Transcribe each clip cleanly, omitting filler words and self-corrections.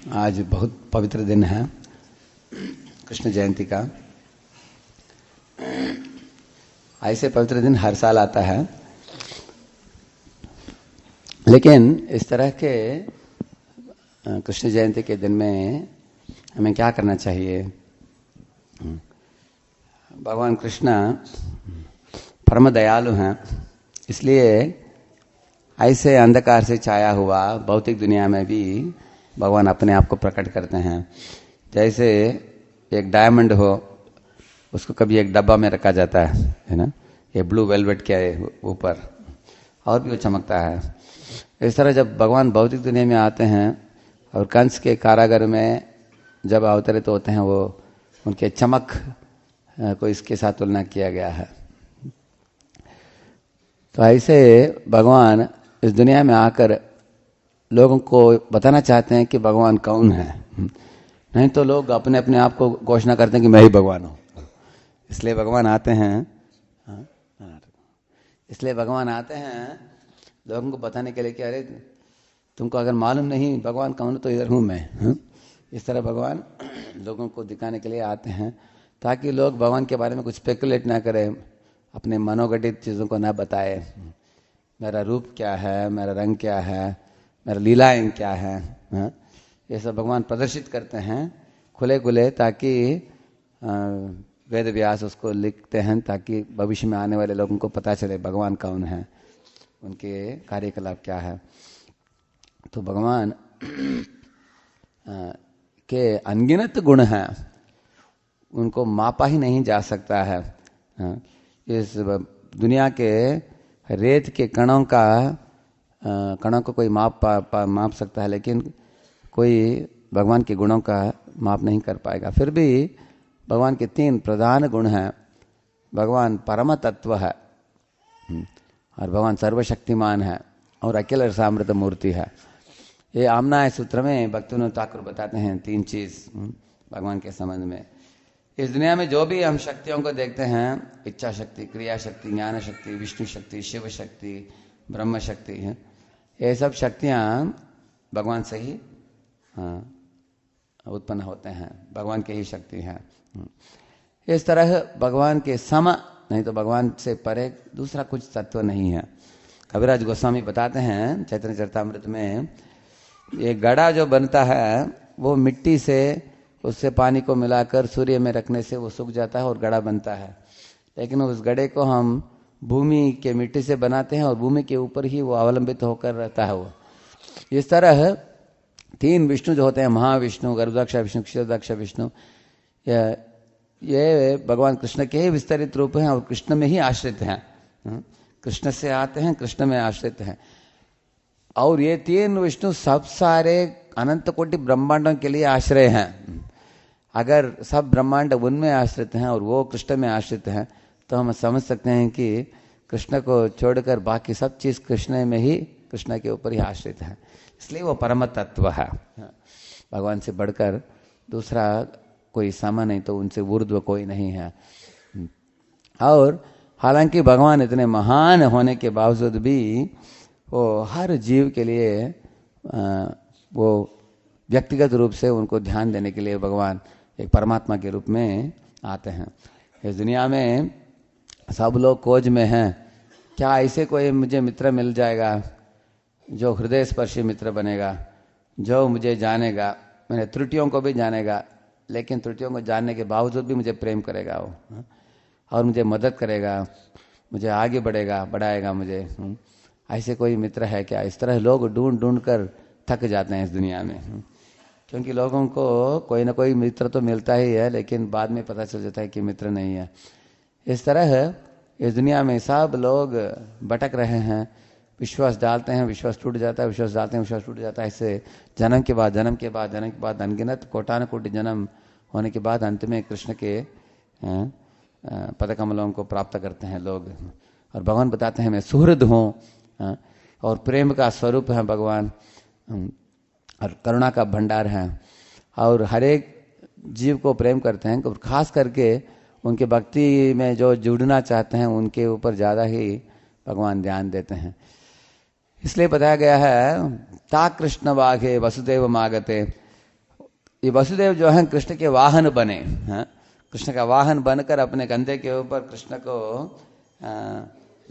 आज बहुत पवित्र दिन है कृष्ण जयंती का। ऐसे पवित्र दिन हर साल आता है, लेकिन इस तरह के कृष्ण जयंती के दिन में हमें क्या करना चाहिए। भगवान कृष्ण परम दयालु हैं, इसलिए ऐसे अंधकार से छाया हुआ भौतिक दुनिया में भी भगवान अपने आप को प्रकट करते हैं। जैसे एक डायमंड हो, उसको कभी एक डब्बा में रखा जाता है ना, ये ब्लू वेलवेट के ऊपर, और भी वो चमकता है। इस तरह जब भगवान भौतिक दुनिया में आते हैं और कंस के कारागार में जब अवतरित होते हैं, वो उनके चमक को इसके साथ तुलना किया गया है। तो ऐसे भगवान इस दुनिया में आकर लोगों को बताना चाहते हैं कि भगवान कौन है। नहीं तो लोग अपने अपने आप को घोषणा करते हैं कि मैं ही भगवान हूँ। इसलिए भगवान आते हैं लोगों को बताने के लिए कि अरे तुमको अगर मालूम नहीं भगवान कौन है तो इधर हूँ मैं। इस तरह भगवान लोगों को दिखाने के लिए आते हैं, ताकि लोग भगवान के बारे में कुछ स्पेकुलेट ना करें, अपने मनोगठित चीज़ों को ना बताए। मेरा रूप क्या है, मेरा रंग क्या है, मेरा लीलाएं क्या है, ये सब भगवान प्रदर्शित करते हैं खुले खुले, ताकि वेद व्यास उसको लिखते हैं ताकि भविष्य में आने वाले लोगों को पता चले भगवान कौन है, उनके कार्यकलाप क्या है। तो भगवान के अनगिनत गुण हैं, उनको मापा ही नहीं जा सकता है। इस दुनिया के रेत के कणों को कोई माप सकता है, लेकिन कोई भगवान के गुणों का माप नहीं कर पाएगा। फिर भी भगवान के 3 प्रधान गुण हैं। भगवान परम तत्व है, और भगवान सर्वशक्तिमान है, और अखिल रसामृत मूर्ति है। ये आमनाय सूत्र में भक्तिविनोद ठाकुर बताते हैं 3 चीज भगवान के संबंध में। इस दुनिया में जो भी हम शक्तियों को देखते हैं, इच्छा शक्ति, क्रिया शक्ति, ज्ञान शक्ति, विष्णु शक्ति, शिव शक्ति, ब्रह्म शक्ति है, ये सब शक्तियां भगवान से ही उत्पन्न होते हैं, भगवान की ही शक्ति है। इस तरह भगवान के सम, नहीं तो भगवान से परे दूसरा कुछ तत्व नहीं है। कविराज गोस्वामी बताते हैं चैतन्य चरितामृत में, ये घड़ा जो बनता है वो मिट्टी से, उससे पानी को मिलाकर सूर्य में रखने से वो सूख जाता है और घड़ा बनता है। लेकिन उस घड़े को हम भूमि के मिट्टी से बनाते हैं और भूमि के ऊपर ही वो अवलंबित होकर रहता है वो। इस तरह 3 विष्णु जो होते हैं, महाविष्णु, गर्भदक्ष विष्णु, क्षीरदक्ष विष्णु, ये भगवान कृष्ण के ही विस्तरित रूप हैं और कृष्ण में ही आश्रित हैं। कृष्ण से आते हैं, कृष्ण में आश्रित हैं। और ये 3 विष्णु सब सारे अनंत कोटि ब्रह्मांडों के लिए आश्रय हैं। अगर सब ब्रह्मांड उनमें आश्रित हैं और वो कृष्ण में आश्रित हैं, तो हम समझ सकते हैं कि कृष्ण को छोड़कर बाकी सब चीज कृष्ण में ही, कृष्ण के ऊपर ही आश्रित है। इसलिए वो परम तत्व है। भगवान से बढ़कर दूसरा कोई सम नहीं, तो उनसे ऊर्ध्व कोई नहीं है। और हालांकि भगवान इतने महान होने के बावजूद भी वो हर जीव के लिए वो व्यक्तिगत रूप से उनको ध्यान देने के लिए भगवान एक परमात्मा के रूप में आते हैं। इस दुनिया में सब लोग खोज में हैं, क्या ऐसे कोई मुझे मित्र मिल जाएगा जो हृदय स्पर्शी मित्र बनेगा, जो मुझे जानेगा, मेरे त्रुटियों को भी जानेगा, लेकिन त्रुटियों को जानने के बावजूद भी मुझे प्रेम करेगा वो, और मुझे मदद करेगा, मुझे आगे बढ़ाएगा मुझे। ऐसे कोई मित्र है क्या? इस तरह लोग ढूंढ ढूंढ कर थक जाते हैं इस दुनिया में, क्योंकि लोगों को कोई ना कोई मित्र तो मिलता ही है, लेकिन बाद में पता चल जाता है कि मित्र नहीं है। इस तरह इस दुनिया में सब लोग भटक रहे हैं, विश्वास डालते हैं, विश्वास टूट जाता है, विश्वास डालते हैं, विश्वास टूट जाता है। इससे जन्म के बाद अनगिनत कोटान कोटि जन्म होने के बाद अंत में कृष्ण के पद कमलों को प्राप्त करते हैं लोग। और भगवान बताते हैं मैं सुहृद हूँ, और प्रेम का स्वरूप है भगवान, और करुणा का भंडार है, और हर एक जीव को प्रेम करते हैं। और खास करके उनके भक्ति में जो जुड़ना चाहते हैं उनके ऊपर ज़्यादा ही भगवान ध्यान देते हैं। इसलिए बताया गया है ता कृष्ण वाघे वसुदेव मागते ये वसुदेव जो है कृष्ण के वाहन बने, कृष्ण का वाहन बनकर अपने कंधे के ऊपर कृष्ण को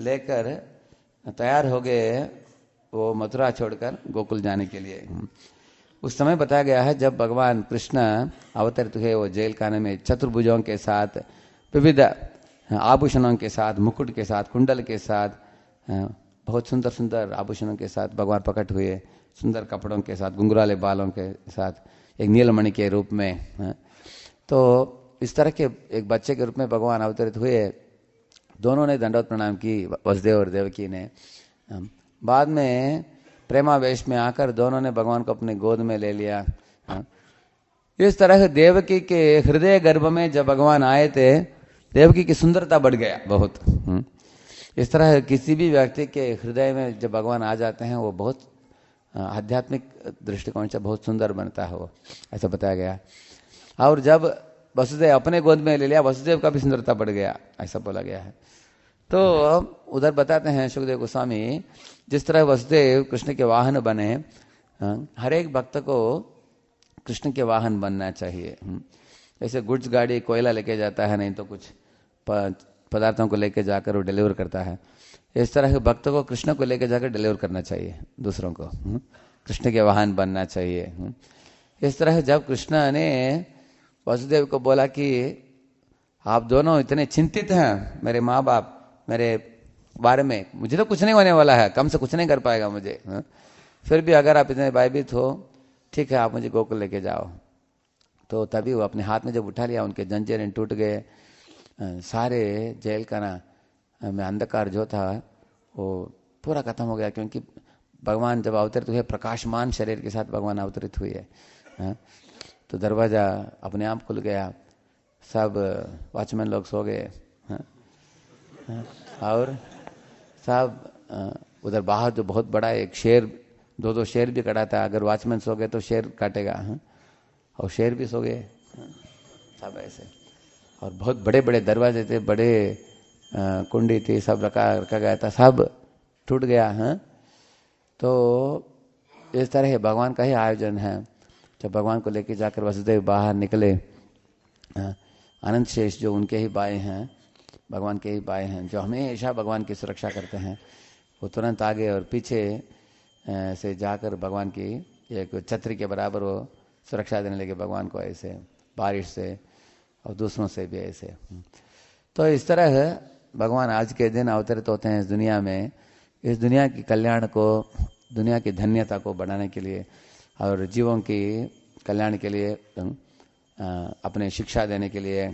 लेकर तैयार हो गए वो मथुरा छोड़कर गोकुल जाने के लिए। उस समय बताया गया है जब भगवान कृष्ण अवतरित हुए, वो जेल खाने में चतुर्भुजों के साथ, विविध आभूषणों के साथ, मुकुट के साथ, कुंडल के साथ, बहुत सुंदर सुंदर आभूषणों के साथ भगवान प्रकट हुए, सुंदर कपड़ों के साथ, घुंघराले बालों के साथ, एक नीलमणि के रूप में। तो इस तरह के एक बच्चे के रूप में भगवान अवतरित हुए। दोनों ने दंडवत प्रणाम की, वसुदेव और देवकी ने। बाद में प्रेमावेश में आकर दोनों ने भगवान को अपने गोद में ले लिया। इस तरह देवकी के हृदय गर्भ में जब भगवान आए थे, देवकी की सुंदरता बढ़ गया बहुत। इस तरह किसी भी व्यक्ति के हृदय में जब भगवान आ जाते हैं, वो बहुत आध्यात्मिक दृष्टिकोण से बहुत सुंदर बनता है, वो ऐसा बताया गया। और जब वसुदेव अपने गोद में ले लिया, वसुदेव का भी सुंदरता बढ़ गया, ऐसा बोला गया है। तो उधर बताते हैं सुखदेव गोस्वामी, जिस तरह वसुदेव कृष्ण के वाहन बने, हर एक भक्त को कृष्ण के वाहन बनना चाहिए। जैसे गुड्स गाड़ी कोयला लेके जाता है, नहीं तो कुछ पदार्थों को लेके जाकर वो डिलीवर करता है, इस तरह के भक्त को कृष्ण को लेके जाकर डिलीवर करना चाहिए दूसरों को, कृष्ण के वाहन बनना चाहिए। इस तरह जब कृष्ण ने वसुदेव को बोला कि आप दोनों इतने चिंतित हैं, मेरे माँ बाप मेरे बारे में, मुझे तो कुछ नहीं होने वाला है, कम से कुछ नहीं कर पाएगा मुझे, फिर भी अगर आप इतने भयभीत हो, ठीक है आप मुझे गोकुल लेके जाओ। तो तभी वो अपने हाथ में जब उठा लिया, उनके जंजीरें टूट गए, सारे जेल का में अंधकार जो था वो पूरा खत्म हो गया, क्योंकि भगवान जब अवतरित हुए प्रकाशमान शरीर के साथ भगवान अवतरित हुए, तो दरवाजा अपने आप खुल गया, सब वॉचमैन लोग सो गए, और सब उधर बाहर जो बहुत बड़ा एक शेर, दो शेर भी खड़ा था, अगर वॉचमैन सो गए तो शेर काटेगा, और शेर भी सो गए सब ऐसे। और बहुत बड़े बड़े दरवाजे थे, बड़े कुंडी थी, सब रखा गया था, सब टूट गया। तो इस तरह भगवान का ही आयोजन है। जब भगवान को लेके जाकर वसुदेव बाहर निकले, अनंत शेष जो उनके ही बाएं हैं, भगवान के ही बाएं हैं, जो हमेशा भगवान की सुरक्षा करते हैं, वो तुरंत आगे और पीछे से जाकर भगवान की एक छतरी के बराबर वो सुरक्षा देने लगे भगवान को, ऐसे बारिश से और दूसरों से भी ऐसे। तो इस तरह भगवान आज के दिन अवतरित होते हैं इस दुनिया में, इस दुनिया की कल्याण को, दुनिया की धन्यता को बढ़ाने के लिए और जीवों की कल्याण के लिए, अपने शिक्षा देने के लिए,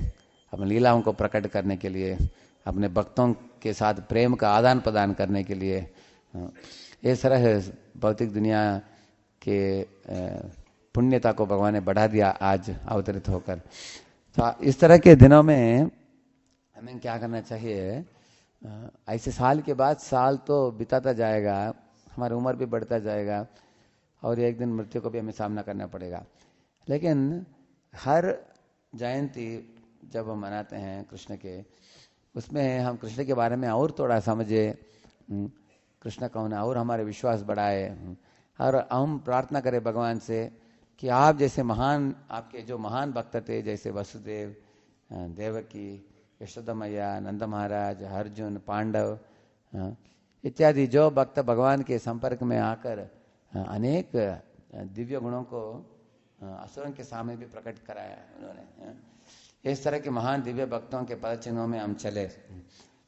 अपनी लीलाओं को प्रकट करने के लिए, अपने भक्तों के साथ प्रेम का आदान प्रदान करने के लिए। इस तरह भौतिक दुनिया के पुण्यता को भगवान ने बढ़ा दिया आज अवतरित होकर। तो इस तरह के दिनों में हमें क्या करना चाहिए, ऐसे साल के बाद साल तो बिताता जाएगा, हमारी उम्र भी बढ़ता जाएगा, और एक दिन मृत्यु को भी हमें सामना करना पड़ेगा। लेकिन हर जयंती जब हम मनाते हैं कृष्ण के, उसमें हम कृष्ण के बारे में और थोड़ा समझे, कृष्ण कौन है, और हमारे विश्वास बढ़ाए, और हम प्रार्थना करें भगवान से कि आप जैसे महान, आपके जो महान भक्त थे, जैसे वसुदेव, देवकी, यशोदा मैया, नंद महाराज, अर्जुन, पांडव इत्यादि जो भक्त भगवान के संपर्क में आकर अनेक दिव्य गुणों को असुरों के सामने भी प्रकट कराया उन्होंने। इस तरह के महान दिव्य भक्तों के पद चिन्हों में हम चले,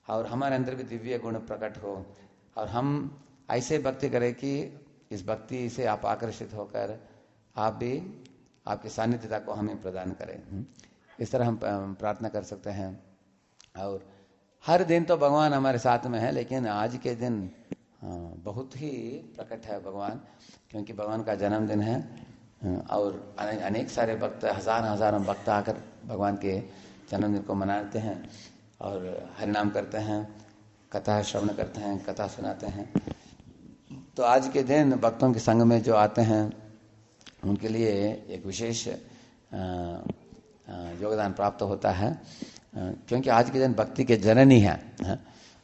और हमारे अंदर भी दिव्य गुण प्रकट हो, और हम ऐसे भक्ति करें कि इस भक्ति से आप आकर्षित होकर आप भी आपकी सानिध्यता को हमें प्रदान करें। इस तरह हम प्रार्थना कर सकते हैं। और हर दिन तो भगवान हमारे साथ में है, लेकिन आज के दिन बहुत ही प्रकट है भगवान, क्योंकि भगवान का जन्मदिन है, और अनेक सारे भक्त, हजारों भक्त आकर भगवान के जन्मदिन को मनाते हैं और हरिनाम करते हैं, कथा श्रवण करते हैं, कथा सुनाते हैं। तो आज के दिन भक्तों के संग में जो आते हैं उनके लिए एक विशेष योगदान प्राप्त होता है, क्योंकि आज के दिन भक्ति के जननी है।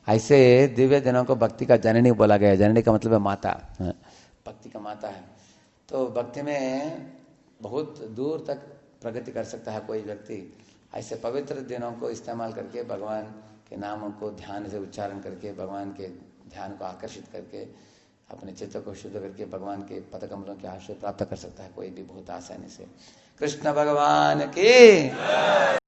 ऐसे दिव्य दिनों को भक्ति का जननी बोला गया है। जननी का मतलब है माता, भक्ति का माता है। तो भक्ति में बहुत दूर तक प्रगति कर सकता है कोई व्यक्ति। ऐसे पवित्र दिनों को इस्तेमाल करके भगवान के नामों को ध्यान से उच्चारण करके भगवान के ध्यान को आकर्षित करके अपने चित्त को शुद्ध करके भगवान के पद कमलों के आश्रय प्राप्त कर सकता है कोई भी बहुत आसानी से। कृष्ण भगवान की